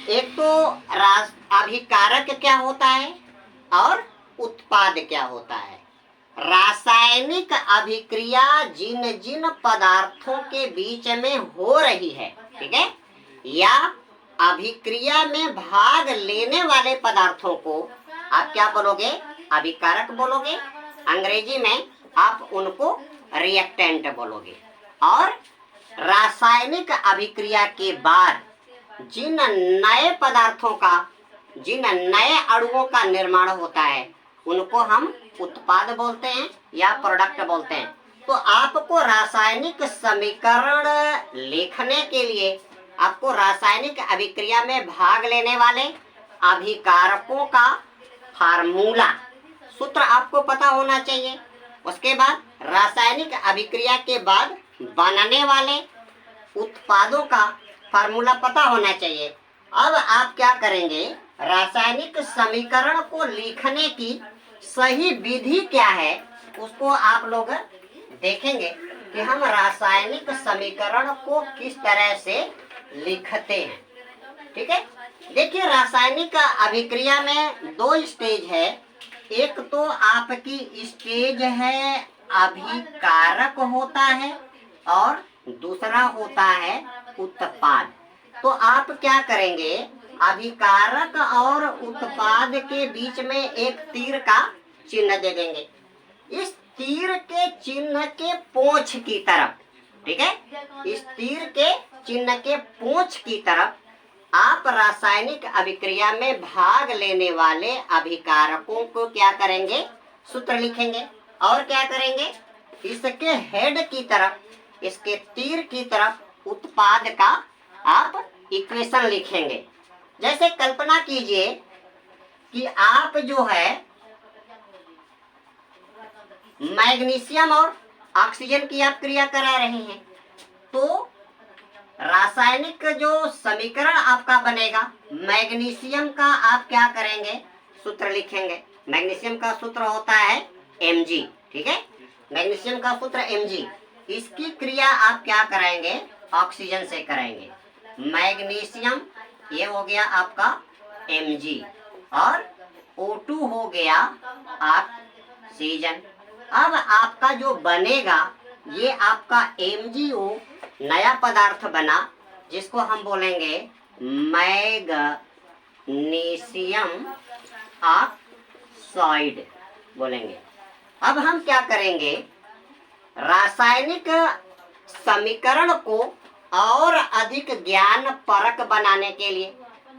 एक तो अभिकारक क्या होता है और उत्पाद क्या होता है। रासायनिक अभिक्रिया जिन जिन पदार्थों के बीच में हो रही है, ठीक है, या अभिक्रिया में भाग लेने वाले पदार्थों को आप क्या बोलोगे, अभिकारक बोलोगे। अंग्रेजी में आप उनको रिएक्टेंट बोलोगे। और रासायनिक अभिक्रिया के बाद जिन नए पदार्थों का, जिन नए अणुओं का निर्माण होता है उनको हम उत्पाद बोलते हैं या प्रोडक्ट बोलते हैं। तो आपको रासायनिक समीकरण लिखने के लिए आपको रासायनिक अभिक्रिया में भाग लेने वाले अभिकारकों का फार्मूला, सूत्र आपको पता होना चाहिए। उसके बाद रासायनिक अभिक्रिया के बाद बनने वाले उत्पादों का फार्मूला पता होना चाहिए। अब आप क्या करेंगे, रासायनिक समीकरण को लिखने की सही विधि क्या है उसको आप लोग देखेंगे कि हम रासायनिक समीकरण को किस तरह से लिखते हैं। ठीक है, देखिए रासायनिक अभिक्रिया में दो स्टेज है। एक तो आपकी स्टेज है अभिकारक होता है और दूसरा होता है उत्पाद। तो आप क्या करेंगे, अभिकारक और उत्पाद के बीच में एक तीर का चिन्ह दे देंगे। इस तीर के चिन्ह के पोंछ की तरफ, ठीक है, इस तीर के चिन्ह के पोंछ की तरफ आप रासायनिक अभिक्रिया में भाग लेने वाले अभिकारकों को क्या करेंगे, सूत्र लिखेंगे। और क्या करेंगे, इसके हेड की तरफ, इसके तीर की तरफ उत्पाद का आप इक्वेशन लिखेंगे। जैसे कल्पना कीजिए कि आप जो है मैग्नीशियम और ऑक्सीजन की आप क्रिया करा रहे हैं, तो रासायनिक जो समीकरण आपका बनेगा, मैग्नीशियम का आप क्या करेंगे, सूत्र लिखेंगे। मैग्नीशियम का सूत्र होता है Mg, ठीक है, मैग्नीशियम का सूत्र Mg। इसकी क्रिया आप क्या कराएंगे, ऑक्सीजन से कराएंगे। मैग्नीशियम ये हो गया आपका Mg और O2 हो गया ऑक्सीजन। अब आपका जो बनेगा ये आपका MgO नया पदार्थ बना, जिसको हम बोलेंगे मैग्नीशियम ऑक्साइड बोलेंगे। अब हम क्या करेंगे, रासायनिक समीकरण को और अधिक ज्ञान परक बनाने के लिए,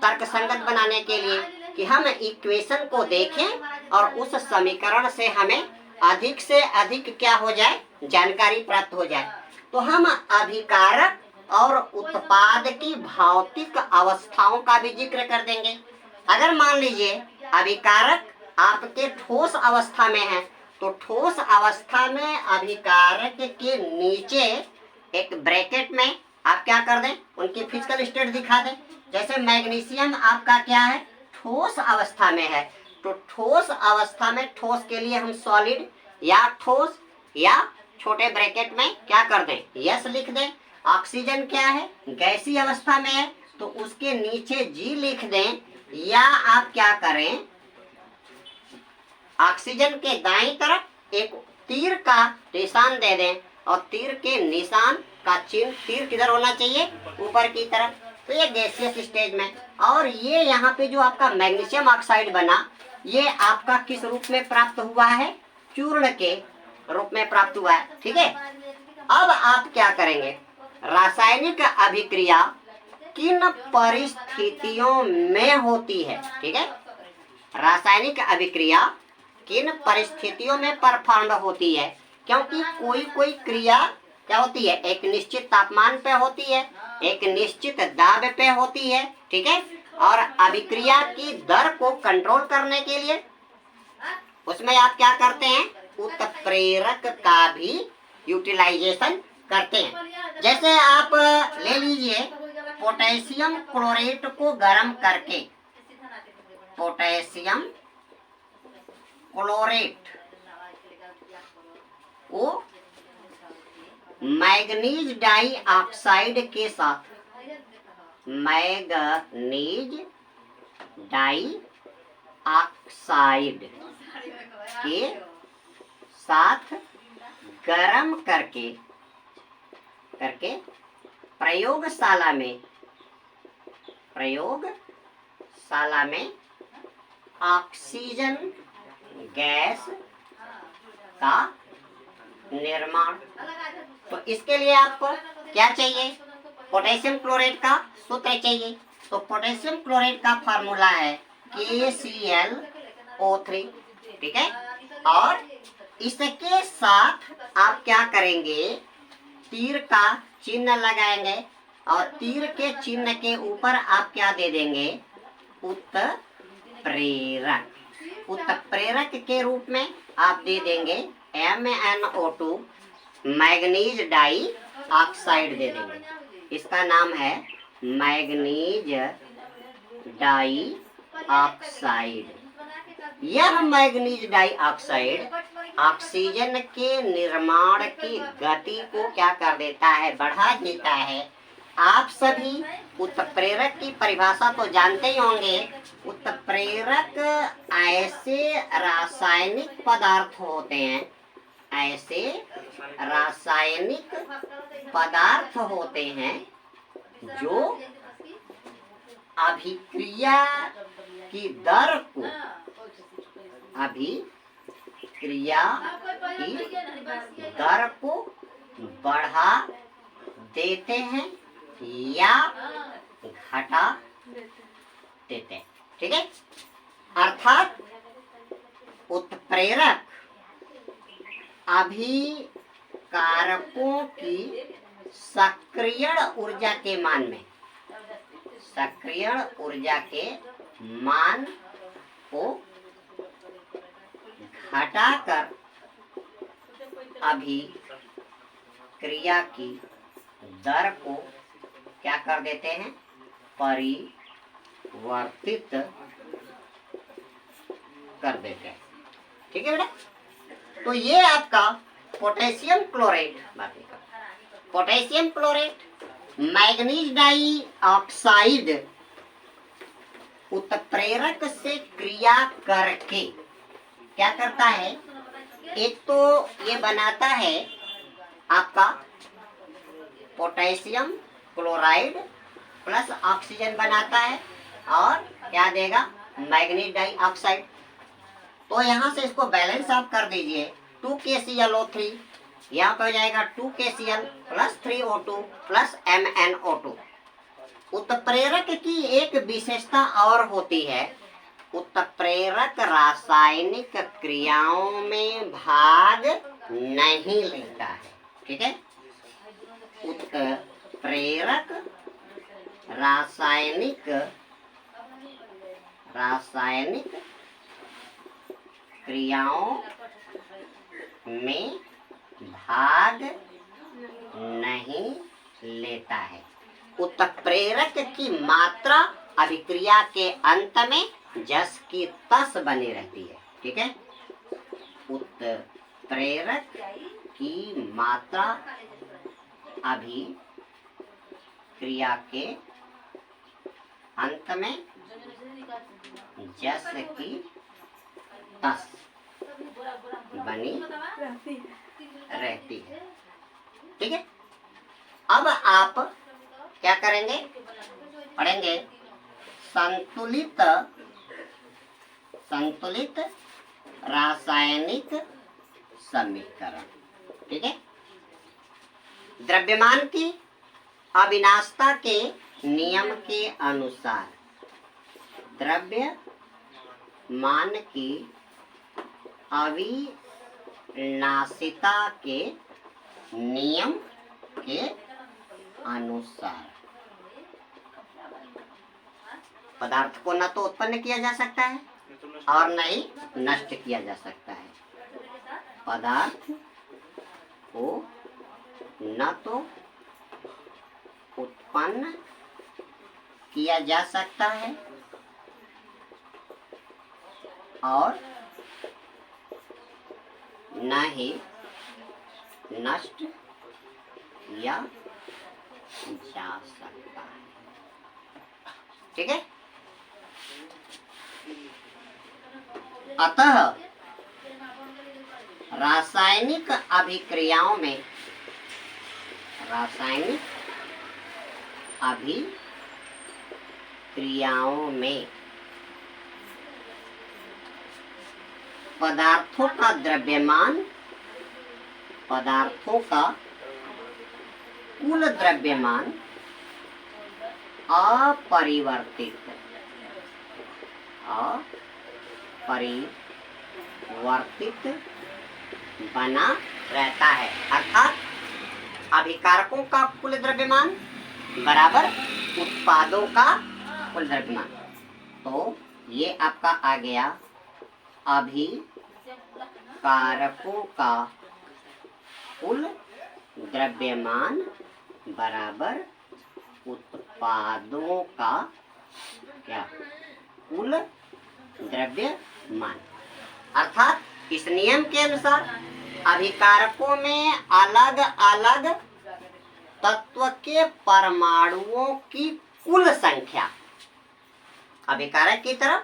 तर्कसंगत बनाने के लिए कि हम इक्वेशन को देखें और उस समीकरण से हमें अधिक से अधिक क्या हो जाए, जानकारी प्राप्त हो जाए, तो हम अभिकारक और उत्पाद की भौतिक अवस्थाओं का भी जिक्र कर देंगे। अगर मान लीजिए अभिकारक आपके ठोस अवस्था में है, तो ठोस अवस्था में अभिकारक के नीचे एक ब्रैकेट में आप क्या कर दें, उनकी फिजिकल स्टेट दिखा दें। जैसे मैग्नीशियम आपका क्या है, ठोस अवस्था में है, तो ठोस अवस्था में ठोस के लिए हम सॉलिड या ठोस या छोटे ब्रैकेट में क्या कर दें, यस लिख दें। ऑक्सीजन क्या है, गैसीय अवस्था में है, तो उसके नीचे जी लिख दें। या आप क्या करें, ऑक्सीजन के दाईं तरफ एक तीर का निशान दे दें और तीर के निशान का चिन्ह, तीर किधर होना चाहिए, ऊपर की तरफ। तो ये गैसियस स्टेज में, और ये यहाँ पे जो आपका मैग्नीशियम ऑक्साइड बना, ये आपका किस रूप में प्राप्त हुआ है, चूर्ण के रूप में प्राप्त हुआ है। ठीक है, अब आप क्या करेंगे, रासायनिक अभिक्रिया किन परिस्थितियों में होती है, ठीक है, रासायनिक अभिक्रिया किन परिस्थितियों में परफॉर्म होती है, क्योंकि कोई कोई क्रिया क्या होती है, एक निश्चित तापमान पे होती है, एक निश्चित दाब पे होती है, ठीक है, और अभिक्रिया की दर को कंट्रोल करने के लिए उसमें आप क्या करते हैं, उत्प्रेरक का भी यूटिलाइजेशन करते हैं। जैसे आप ले लीजिए पोटेशियम क्लोरेट को गर्म करके, पोटेशियम क्लोरेट को मैग्नीज डाइऑक्साइड के साथ मैग्नीज डाई ऑक्साइड के साथ गरम करके प्रयोगशाला में ऑक्सीजन गैस का निर्माण। तो इसके लिए आपको क्या चाहिए? पोटेशियम क्लोराइड का सूत्र चाहिए। तो पोटेशियम क्लोराइड का फार्मूला है KClO3, ठीक है। और इसके साथ आप क्या करेंगे? तीर का चिन्ह लगाएंगे और तीर के चिन्ह के ऊपर आप क्या दे देंगे? उत्प्रेरक। उत्प्रेरक के रूप में आप दे देंगे MnO2 मैग्नीज डाई ऑक्साइड दे देंगे। इसका नाम है मैग्नीज डाई ऑक्साइड। यह मैग्नीज डाई ऑक्साइड ऑक्सीजन के निर्माण की गति को क्या कर देता है? बढ़ा देता है। आप सभी उत्प्रेरक की परिभाषा तो जानते ही होंगे। उत्प्रेरक ऐसे रासायनिक पदार्थ होते हैं, ऐसे रासायनिक पदार्थ होते हैं जो अभिक्रिया की दर को बढ़ा देते हैं या घटा देते हैं, ठीक है। अर्थात उत्प्रेरक अभिकारकों की सक्रियण ऊर्जा के मान को घटाकर अभिक्रिया की दर को क्या कर देते हैं? परिवर्तित कर देते हैं, ठीक है बेटा। तो ये आपका potassium chloride potassium chloride manganese dioxide उत्प्रेरक से क्रिया करके क्या करता है? एक तो ये बनाता है आपका पोटेशियम क्लोराइड प्लस ऑक्सीजन बनाता है और क्या देगा? Manganese dioxide. तो यहाँ से इसको बैलेंस आप कर दीजिए। 2KClO3 यहाँ पे हो जाएगा 2KCl plus 3O2 plus MnO2। उत्प्रेरक की एक विशेषता और होती है, उत्प्रेरक रासायनिक क्रियाओं में भाग नहीं लेता है, ठीक है। उत्प्रेरक रासायनिक क्रियाओं में भाग नहीं लेता है। उत्प्रेरक की मात्रा अभिक्रिया के अंत में जस की तस बनी रहती है, ठीक है। उत्प्रेरक की मात्रा अभिक्रिया के अंत में जस की तस बनी रहती है, ठीक है। अब आप क्या करेंगे? पढ़ेंगे संतुलित रासायनिक समीकरण, ठीक है। द्रव्यमान की अविनाशता के नियम के अनुसार द्रव्यमान की अविनाशिता के नियम के अनुसार पदार्थ को न तो उत्पन्न किया जा सकता है और न ही नष्ट किया जा सकता है। पदार्थ को न तो उत्पन्न किया जा सकता है और न ही नष्ट किया जा सकता है, ठीक है। अतः रासायनिक अभिक्रियाओं में पदार्थों का कुल द्रव्यमान अपरिवर्तित बना रहता है। अर्थात अभिकारकों का कुल द्रव्यमान बराबर उत्पादों का कुल द्रव्यमान। तो ये आपका आ गया अभिकारकों का कुल द्रव्यमान बराबर उत्पादों का क्या कुल द्रव्यमान। अर्थात इस नियम के अनुसार अभिकारकों में अलग अलग तत्व के परमाणुओं की कुल संख्या, अभिकारक की तरफ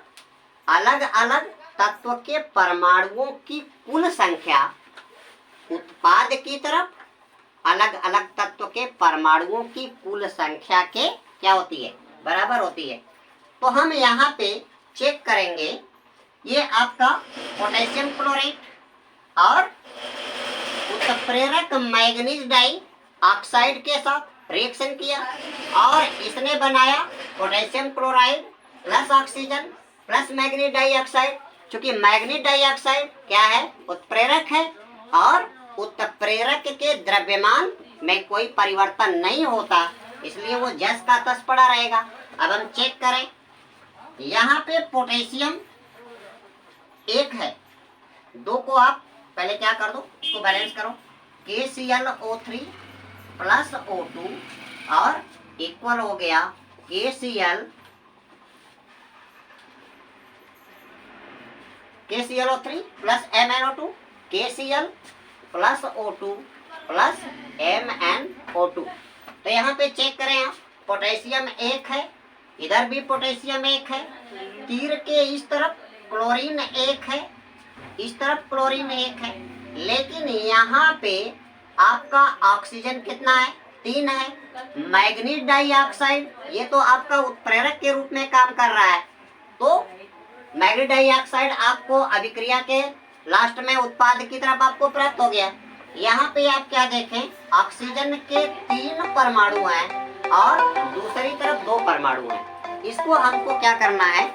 अलग अलग तत्व के परमाणुओं की कुल संख्या, उत्पाद की तरफ अलग अलग तत्व के परमाणुओं की कुल संख्या के क्या होती है, बराबर होती है। तो हम यहाँ पे चेक करेंगे, ये आपका पोटेशियम क्लोराइड और उत्प्रेरक मैग्नीज डाई ऑक्साइड के साथ रिएक्शन किया और इसने बनाया potassium chloride plus oxygen plus manganese dioxide. चूंकि मैग्नीज डाइऑक्साइड क्या है, उत्प्रेरक है और उत्प्रेरक के द्रव्यमान में कोई परिवर्तन नहीं होता, इसलिए वो जस का तस पड़ा रहेगा। अब हम चेक करें, यहाँ पे पोटेशियम 1 है, 2 को आप पहले क्या कर दो, इसको बैलेंस करो, KClO3 प्लस O2 और इक्वल हो गया KClO3 plus MnO2, KCl plus O2 plus MnO2। तो यहाँ पे चेक करें आप, पोटेशियम 1 है, इधर भी पोटेशियम 1 है, तीर के इस तरफ क्लोरीन 1 है, इस तरफ क्लोरीन 1 है, लेकिन यहाँ पे आपका ऑक्सीजन कितना है, 3 है। मैग्नीज डाइऑक्साइड ये तो आपका उत्प्रेरक के रूप में काम कर रहा है, तो मैग्नीज डाइऑक्साइड आपको अभिक्रिया के लास्ट में उत्पाद की तरफ आपको प्राप्त हो गया। यहाँ पे आप क्या देखें, ऑक्सीजन के 3 परमाणु हैं और दूसरी तरफ 2 परमाणु हैं। इसको हमको क्या करना है,